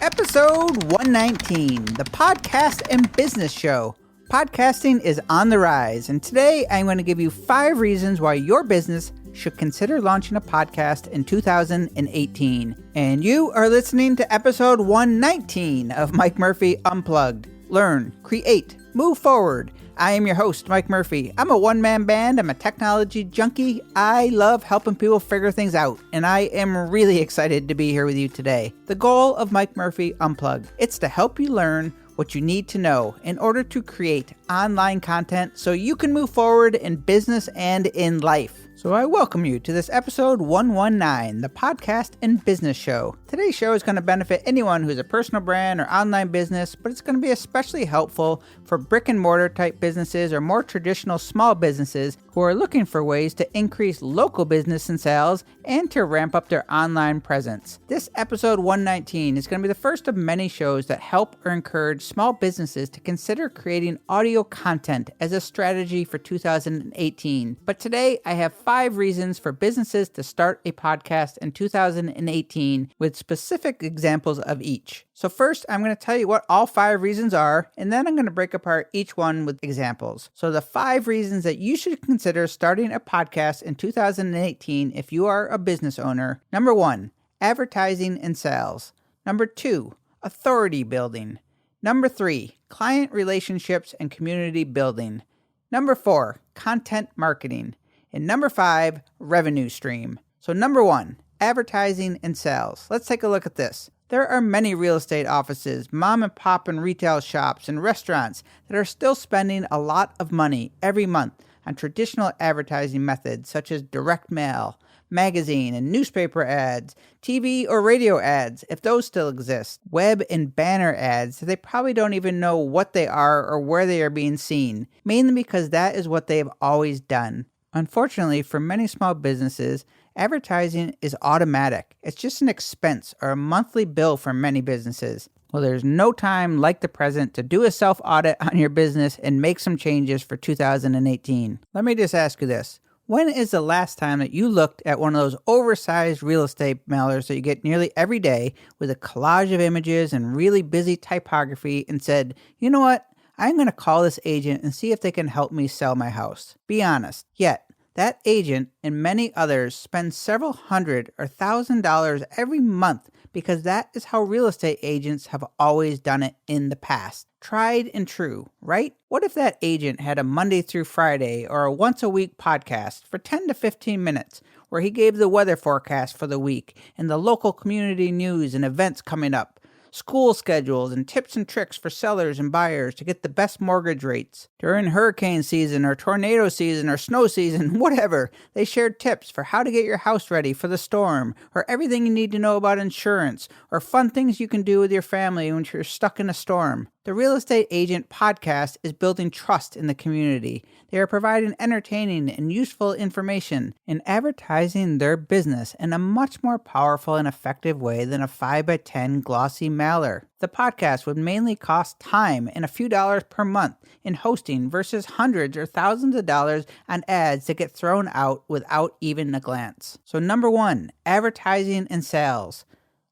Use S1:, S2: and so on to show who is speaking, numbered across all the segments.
S1: Episode 119, the podcast and business show. Podcasting is on the rise, and today I'm going to give you 5 reasons why your business should consider launching a podcast in 2018. And you are listening to episode 119 of Mike Murphy Unplugged. Learn, create, move forward. I am your host, Mike Murphy. I'm a one-man band. I'm a technology junkie. I love helping people figure things out, and I am really excited to be here with you today. The goal of Mike Murphy Unplugged, it's to help you learn what you need to know in order to create online content so you can move forward in business and in life. So I welcome you to this episode 119, the podcast and business show. Today's show is going to benefit anyone who's a personal brand or online business, but it's going to be especially helpful for brick-and-mortar type businesses or more traditional small businesses who are looking for ways to increase local business and sales and to ramp up their online presence. This episode 119 is going to be the first of many shows that help or encourage small businesses to consider creating audio content as a strategy for 2018. But today I have 5 reasons for businesses to start a podcast in 2018 with specific examples of each. So first, I'm going to tell you what all 5 reasons are, and then I'm going to break apart each one with examples. So the 5 reasons that you should consider starting a podcast in 2018 if you are a business owner. Number 1, advertising and sales. Number 2, authority building. Number 3, client relationships and community building. Number 4, content marketing. And number 5, revenue stream. So number 1, advertising and sales. Let's take a look at this. There are many real estate offices, mom and pop and retail shops, and restaurants that are still spending a lot of money every month on traditional advertising methods such as direct mail, magazine and newspaper ads, TV or radio ads, if those still exist, web and banner ads that they probably don't even know what they are or where they are being seen, mainly because that is what they have always done. Unfortunately, for many small businesses, advertising is automatic. It's just an expense or a monthly bill for many businesses. Well, there's no time like the present to do a self-audit on your business and make some changes for 2018. Let me just ask you this. When is the last time that you looked at one of those oversized real estate mailers that you get nearly every day with a collage of images and really busy typography and said, you know what? I'm going to call this agent and see if they can help me sell my house. Be honest. Yet, that agent and many others spend several hundred or $1,000 every month because that is how real estate agents have always done it in the past. Tried and true, right? What if that agent had a Monday through Friday or a once-a-week podcast for 10 to 15 minutes where he gave the weather forecast for the week and the local community news and events coming up, school schedules, and tips and tricks for sellers and buyers to get the best mortgage rates. During hurricane season or tornado season or snow season, whatever, they shared tips for how to get your house ready for the storm, or everything you need to know about insurance, or fun things you can do with your family when you're stuck in a storm. The Real Estate Agent podcast is building trust in the community. They are providing entertaining and useful information and advertising their business in a much more powerful and effective way than a 5x10 glossy mailer. The podcast would mainly cost time and a few dollars per month in hosting versus hundreds or thousands of dollars on ads that get thrown out without even a glance. So number 1, advertising and sales.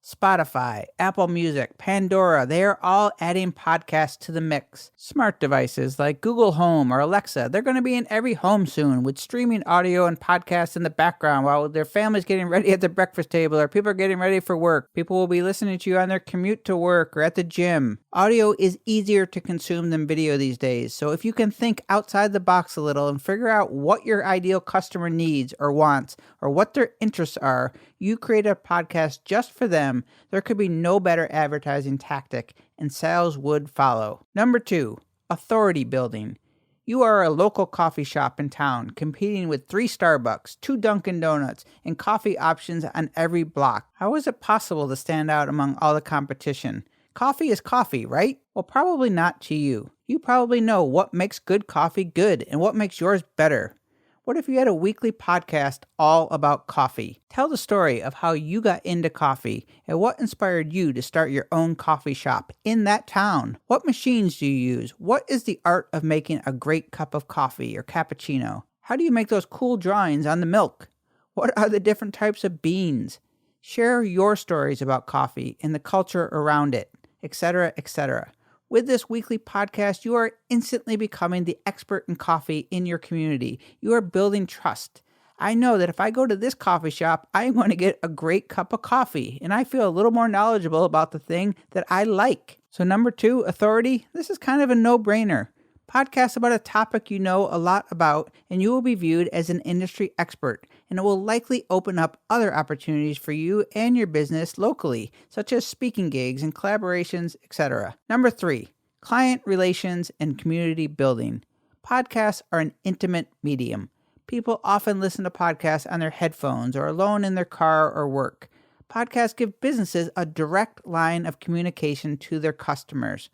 S1: Spotify, Apple Music, Pandora, they are all adding podcasts to the mix. Smart devices like Google Home or Alexa, they're going to be in every home soon with streaming audio and podcasts in the background while their family's getting ready at the breakfast table or people are getting ready for work. People will be listening to you on their commute to work or at the gym. Audio is easier to consume than video these days, so if you can think outside the box a little and figure out what your ideal customer needs or wants or what their interests are, you create a podcast just for them, there could be no better advertising tactic, and sales would follow. Number 2, authority building. You are a local coffee shop in town competing with 3 Starbucks, 2 Dunkin' Donuts, and coffee options on every block. How is it possible to stand out among all the competition? Coffee is coffee, right? Well, probably not to you. You probably know what makes good coffee good and what makes yours better. What if you had a weekly podcast all about coffee? Tell the story of how you got into coffee and what inspired you to start your own coffee shop in that town. What machines do you use? What is the art of making a great cup of coffee or cappuccino? How do you make those cool drawings on the milk? What are the different types of beans? Share your stories about coffee and the culture around it, etc., etc. With this weekly podcast, you are instantly becoming the expert in coffee in your community. You are building trust. I know that if I go to this coffee shop, I am going to get a great cup of coffee, and I feel a little more knowledgeable about the thing that I like. So number 2, authority. This is kind of a no-brainer. Podcast about a topic you know a lot about, and you will be viewed as an industry expert, and it will likely open up other opportunities for you and your business locally, such as speaking gigs and collaborations, etc. Number 3, client relations and community building. Podcasts are an intimate medium. People often listen to podcasts on their headphones or alone in their car or work. Podcasts give businesses a direct line of communication to their customers.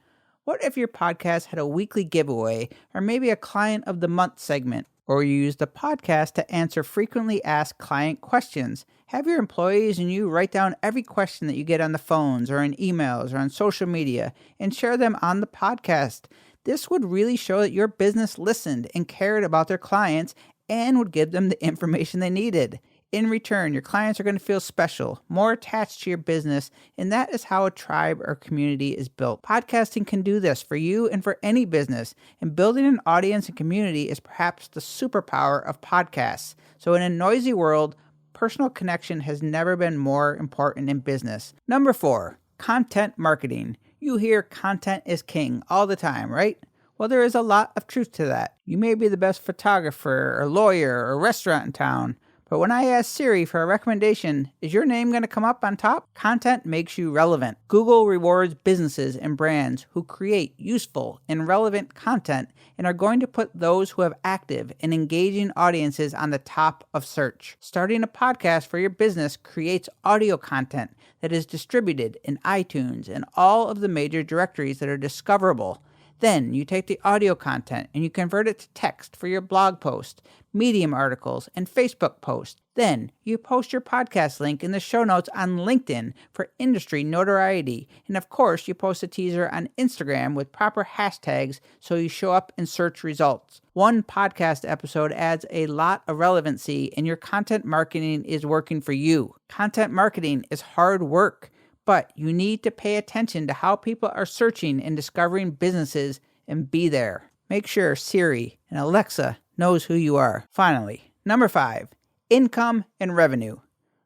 S1: What if your podcast had a weekly giveaway or maybe a client of the month segment? Or you use the podcast to answer frequently asked client questions. Have your employees and you write down every question that you get on the phones or in emails or on social media and share them on the podcast. This would really show that your business listened and cared about their clients and would give them the information they needed. In return, your clients are going to feel special, more attached to your business, and that is how a tribe or community is built. Podcasting can do this for you and for any business, and building an audience and community is perhaps the superpower of podcasts. So in a noisy world, personal connection has never been more important in business. Number 4, content marketing. You hear content is king all the time, right? Well, there is a lot of truth to that. You may be the best photographer or lawyer or restaurant in town, but when I ask Siri for a recommendation, is your name going to come up on top? Content makes you relevant. Google rewards businesses and brands who create useful and relevant content and are going to put those who have active and engaging audiences on the top of search. Starting a podcast for your business creates audio content that is distributed in iTunes and all of the major directories that are discoverable. Then you take the audio content and you convert it to text for your blog post, Medium articles, and Facebook posts. Then you post your podcast link in the show notes on LinkedIn for industry notoriety. And of course, you post a teaser on Instagram with proper hashtags so you show up in search results. One podcast episode adds a lot of relevancy and your content marketing is working for you. Content marketing is hard work. But you need to pay attention to how people are searching and discovering businesses and be there. Make sure Siri and Alexa knows who you are. Finally, number 5, income and revenue.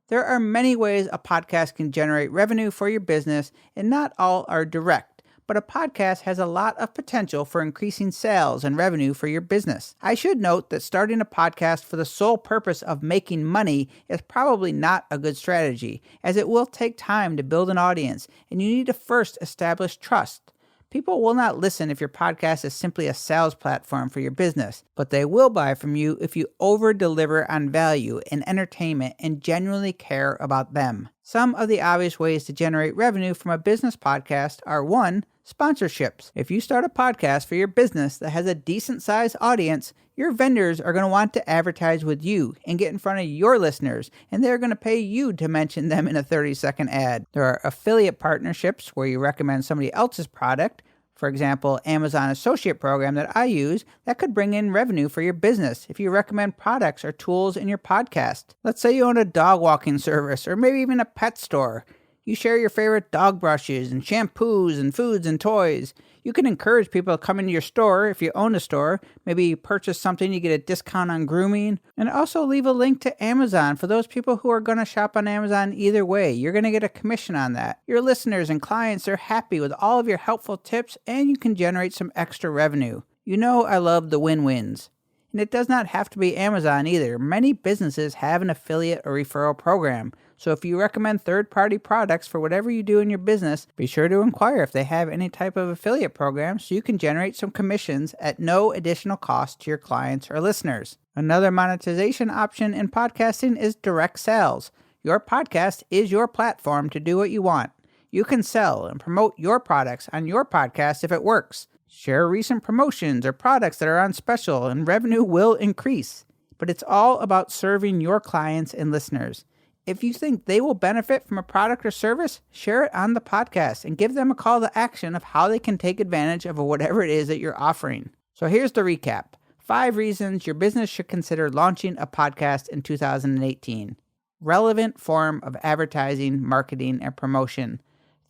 S1: There are many ways a podcast can generate revenue for your business, and not all are direct. But a podcast has a lot of potential for increasing sales and revenue for your business. I should note that starting a podcast for the sole purpose of making money is probably not a good strategy, as it will take time to build an audience, and you need to first establish trust. People will not listen if your podcast is simply a sales platform for your business, but they will buy from you if you over-deliver on value and entertainment and genuinely care about them. Some of the obvious ways to generate revenue from a business podcast are 1, sponsorships. If you start a podcast for your business that has a decent-sized audience, your vendors are going to want to advertise with you and get in front of your listeners, and they're going to pay you to mention them in a 30-second ad. There are affiliate partnerships where you recommend somebody else's product. For example, Amazon Associate Program that I use, that could bring in revenue for your business if you recommend products or tools in your podcast. Let's say you own a dog walking service or maybe even a pet store. You share your favorite dog brushes and shampoos and foods and toys. You can encourage people to come into your store if you own a store. Maybe you purchase something, you get a discount on grooming. And also leave a link to Amazon for those people who are going to shop on Amazon either way. You're going to get a commission on that. Your listeners and clients are happy with all of your helpful tips, and you can generate some extra revenue. You know I love the win-wins. And it does not have to be Amazon either. Many businesses have an affiliate or referral program. So if you recommend third-party products for whatever you do in your business, be sure to inquire if they have any type of affiliate program so you can generate some commissions at no additional cost to your clients or listeners. Another monetization option in podcasting is direct sales. Your podcast is your platform to do what you want. You can sell and promote your products on your podcast if it works. Share recent promotions or products that are on special and revenue will increase. But it's all about serving your clients and listeners. If you think they will benefit from a product or service, share it on the podcast and give them a call to action of how they can take advantage of whatever it is that you're offering. So here's the recap. 5 reasons your business should consider launching a podcast in 2018. relevant form of advertising, marketing, and promotion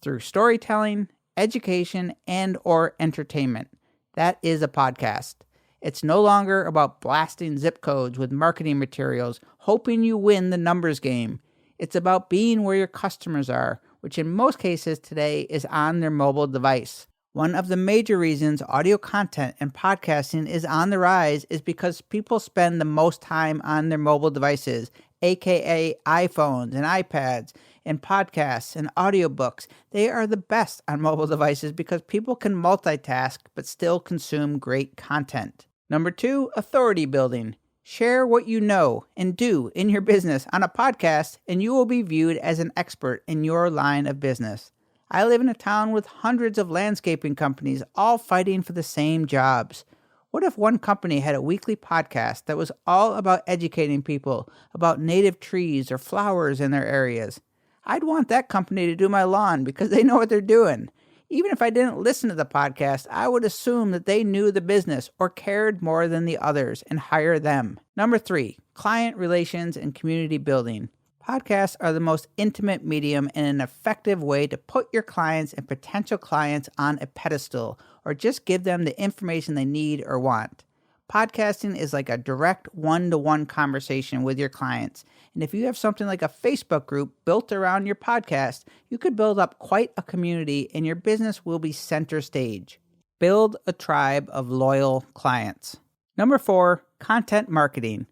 S1: through storytelling, education, and or entertainment. That is a podcast. It's no longer about blasting zip codes with marketing materials, hoping you win the numbers game. It's about being where your customers are, which in most cases today is on their mobile device. One of the major reasons audio content and podcasting is on the rise is because people spend the most time on their mobile devices, aka iPhones and iPads, and podcasts and audiobooks. They are the best on mobile devices because people can multitask but still consume great content. Number 2, authority building. Share what you know and do in your business on a podcast, and you will be viewed as an expert in your line of business. I live in a town with hundreds of landscaping companies all fighting for the same jobs. What if one company had a weekly podcast that was all about educating people about native trees or flowers in their areas? I'd want that company to do my lawn because they know what they're doing. Even if I didn't listen to the podcast, I would assume that they knew the business or cared more than the others and hire them. Number 3, client relations and community building. Podcasts are the most intimate medium and an effective way to put your clients and potential clients on a pedestal or just give them the information they need or want. Podcasting is like a direct one-to-one conversation with your clients. And if you have something like a Facebook group built around your podcast, you could build up quite a community and your business will be center stage. Build a tribe of loyal clients. Number 4, content marketing.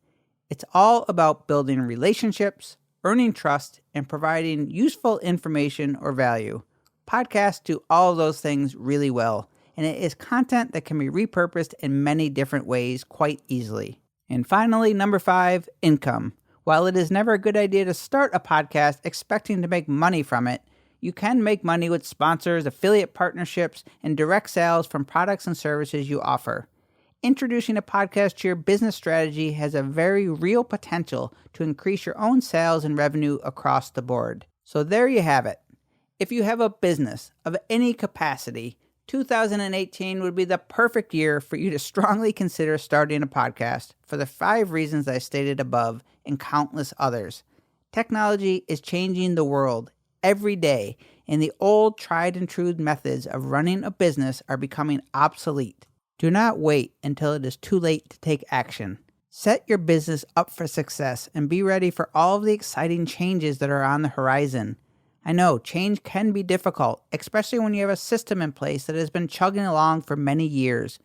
S1: It's all about building relationships, earning trust, and providing useful information or value. Podcasts do all of those things really well, and it is content that can be repurposed in many different ways quite easily. And finally, number 5, income. While it is never a good idea to start a podcast expecting to make money from it, you can make money with sponsors, affiliate partnerships, and direct sales from products and services you offer. Introducing a podcast to your business strategy has a very real potential to increase your own sales and revenue across the board. So there you have it. If you have a business of any capacity, 2018 would be the perfect year for you to strongly consider starting a podcast for the 5 reasons I stated above and countless others. Technology is changing the world every day, and the old tried and true methods of running a business are becoming obsolete. Do not wait until it is too late to take action. Set your business up for success and be ready for all of the exciting changes that are on the horizon. I know change can be difficult, especially when you have a system in place that has been chugging along for many years.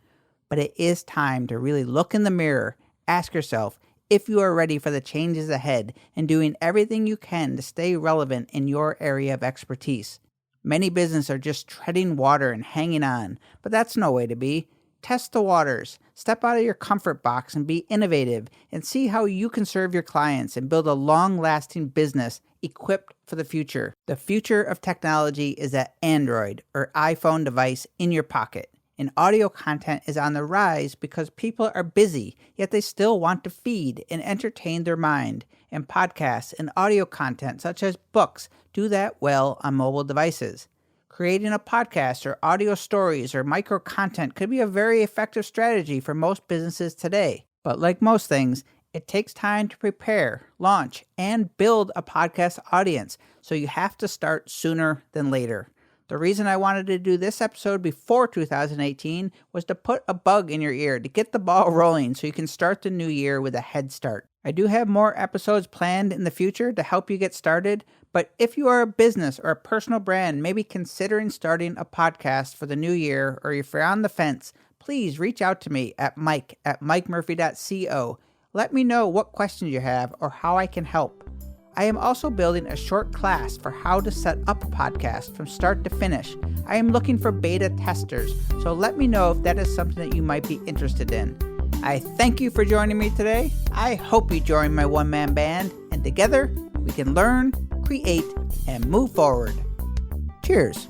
S1: But it is time to really look in the mirror, ask yourself if you are ready for the changes ahead, and doing everything you can to stay relevant in your area of expertise. Many businesses are just treading water and hanging on, but that's no way to be. Test the waters, step out of your comfort box and be innovative, and see how you can serve your clients and build a long-lasting business equipped for the future. The future of technology is that Android or iPhone device in your pocket, and audio content is on the rise because people are busy, yet they still want to feed and entertain their mind, and podcasts and audio content such as books do that well on mobile devices. Creating a podcast or audio stories or micro content could be a very effective strategy for most businesses today. But like most things, it takes time to prepare, launch, and build a podcast audience, so you have to start sooner than later. The reason I wanted to do this episode before 2018 was to put a bug in your ear to get the ball rolling so you can start the new year with a head start. I do have more episodes planned in the future to help you get started, but if you are a business or a personal brand maybe considering starting a podcast for the new year, or if you're on the fence, please reach out to me at mike@mikemurphy.co. Let me know what questions you have or how I can help. I am also building a short class for how to set up a podcast from start to finish. I am looking for beta testers, so let me know if that is something that you might be interested in. I thank you for joining me today. I hope you join my one-man band, and together we can learn, create, and move forward. Cheers.